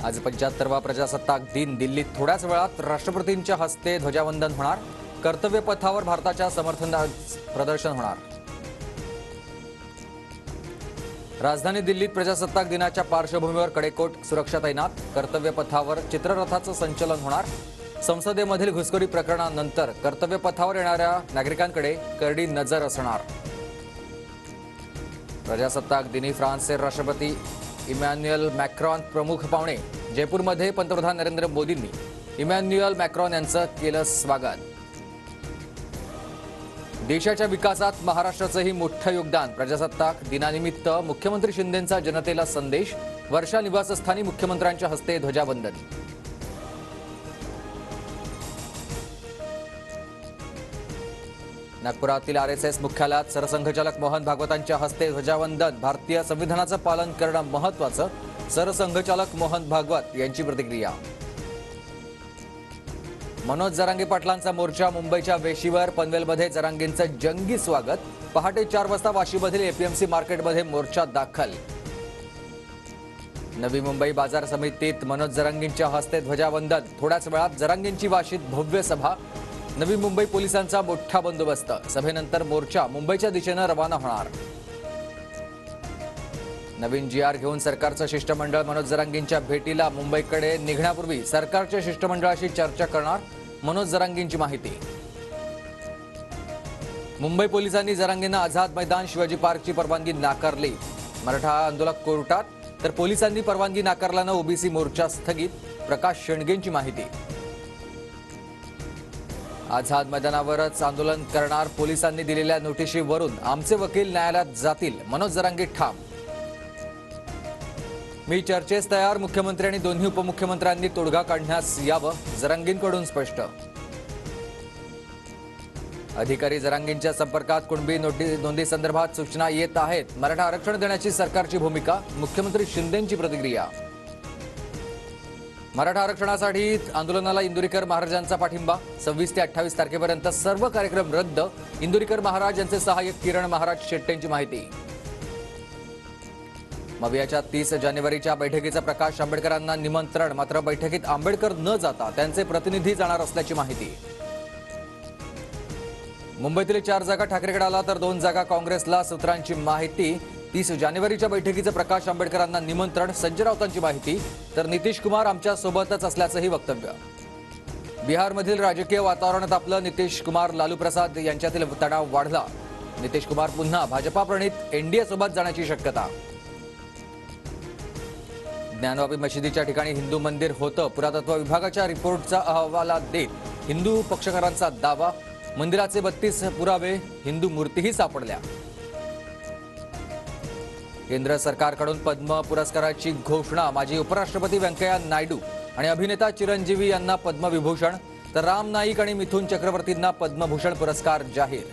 आज 75वा प्रजासत्ताक दिन दिल्लीत थोड्याच वेळात राष्ट्रपतींच्या हस्ते ध्वजावंदन होणार। कर्तव्य पथावर भारताच्या समर्थनाचं प्रदर्शन होणार। राजधानी दिल्लीत प्रजासत्ताक दिनाच्या पार्श्वभूमीवर कडेकोट सुरक्षा तैनात। कर्तव्य पथावर चित्ररथाचं संचलन होणार। संसदेमधील घुसखोरी प्रकरणानंतर कर्तव्य पथावर येणाऱ्या नागरिकांकडे करडी नजर असणार। प्रजासत्ताक दिनी फ्रान्सचे राष्ट्रपती इमॅन्युएल मॅक्रॉन प्रमुख पाहुणे। जयपूरमध्ये पंतप्रधान नरेंद्र मोदींनी इमॅन्युएल मॅक्रॉन यांचं केलं स्वागत। देशाच्या विकासात महाराष्ट्राचंही मोठं योगदान। प्रजासत्ताक दिनानिमित्त मुख्यमंत्री शिंदेंचा जनतेला संदेश। वर्षा निवासस्थानी मुख्यमंत्र्यांच्या हस्ते ध्वजावंदन। नागपुरातील आरएसएस मुख्यालयात सरसंघचालक मोहन भागवतांच्या हस्ते ध्वजावंदन। भारतीय संविधानाचं पालन करणं महत्त्वाचं। सरसंघचालक मोहन भागवत यांची प्रतिक्रिया। मनोज जरांगे पाटलांचा मोर्चा मुंबईच्या वेशीवर। पनवेलमध्ये जरांगेंचं जंगी स्वागत। पहाटे 4 वाजता वाशीमधील एपीएमसी मार्केटमध्ये मोर्चा दाखल। नवी मुंबई बाजार समितीत मनोज जरांगेंच्या हस्ते ध्वजावंदन। थोड्याच वेळात जरांगेंची वाशीत भव्य सभा। नवी मुंबई पोलिसांचा मोठा बंदोबस्त। सभेनंतर मोर्चा मुंबईच्या दिशेने रवाना होणार। नवीन जीआर घेऊन सरकारचं शिष्टमंडळ मनोज जरांगेंच्या भेटीला मुंबईकडे निघण्यापूर्वी सरकारच्या शिष्टमंडळाशी चर्चा करणार। मनोज जरांगेंची माहिती। मुंबई पोलिसांनी जरांगेंना आझाद मैदान शिवाजी पार्कची परवानगी नाकारली। मराठा आंदोलक कोर्टात तर पोलिसांनी परवानगी नाकारल्यानं ओबीसी मोर्चा स्थगित। प्रकाश शेंडगेंची माहिती। आझाद मैदानावरच आंदोलन करणार। पोलिसांनी दिलेल्या नोटिशीवरून आमचे वकील न्यायालयात जातील। मनोज जरांगे ठाम। मी चर्चेस तयार। मुख्यमंत्री आणि दोन्ही उपमुख्यमंत्र्यांनी तोडगा काढण्यास यावं। जरांगेंकडून स्पष्ट। अधिकारी जरांगेंच्या संपर्कात कुणबी नोंदीसंदर्भात सूचना येत आहेत। मराठा आरक्षण देण्याची सरकारची भूमिका। मुख्यमंत्री शिंदेंची प्रतिक्रिया। मराठा आरक्षणासाठी आंदोलनाला इंदुरीकर महाराजांचा पाठिंबा। 26 ते 28 तारखेपर्यंत सर्व कार्यक्रम रद्द। इंदुरीकर महाराज यांचे सहाय्यक किरण महाराज शेट्टेंची माहिती। मवियाच्या 30 जानेवारीच्या बैठकीचं प्रकाश आंबेडकरांना निमंत्रण। मात्र बैठकीत आंबेडकर न जाता त्यांचे प्रतिनिधी जाणार असल्याची माहिती। मुंबईतील 4 जागा ठाकरेकडे आला तर 2 जागा काँग्रेसला। सूत्रांची माहिती। 30 जानेवारीच्या बैठकीचं प्रकाश आंबेडकरांना निमंत्रण। संजय राऊतांची माहिती। तर नितीश कुमार आमच्या सोबतच असल्याचंही वक्तव्य। बिहारमधील राजकीय वातावरण तापलं। नितीश कुमार लालू प्रसाद यांच्यातील तणाव वाढला। नितीश कुमार पुन्हा भाजपा प्रणित एनडीए सोबत जाण्याची शक्यता। ज्ञानवापी मशिदीच्या ठिकाणी हिंदू मंदिर होतं। पुरातत्व विभागाच्या रिपोर्टचा अहवाल देत हिंदू पक्षकारांचा दावा। मंदिराचे 32 पुरावे। हिंदू मूर्तीही सापडल्या। केंद्र सरकारकडून पद्म पुरस्काराची घोषणा। माजी उपराष्ट्रपती व्यंकय्या नायडू आणि अभिनेता चिरंजीवी यांना पद्मविभूषण तर राम नाईक आणि मिथुन चक्रवर्तींना पद्मभूषण पुरस्कार जाहीर।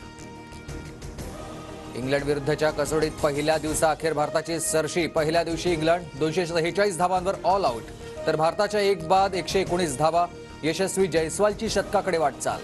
इंग्लंड विरुद्धच्या कसोटीत पहिल्या दिवसाअखेर भारताची सरशी। पहिल्या दिवशी इंग्लंड 246 धावांवर ऑल आऊट तर भारताच्या एक बाद 119 धावा। यशस्वी जयस्वालची शतकाकडे वाटचाल।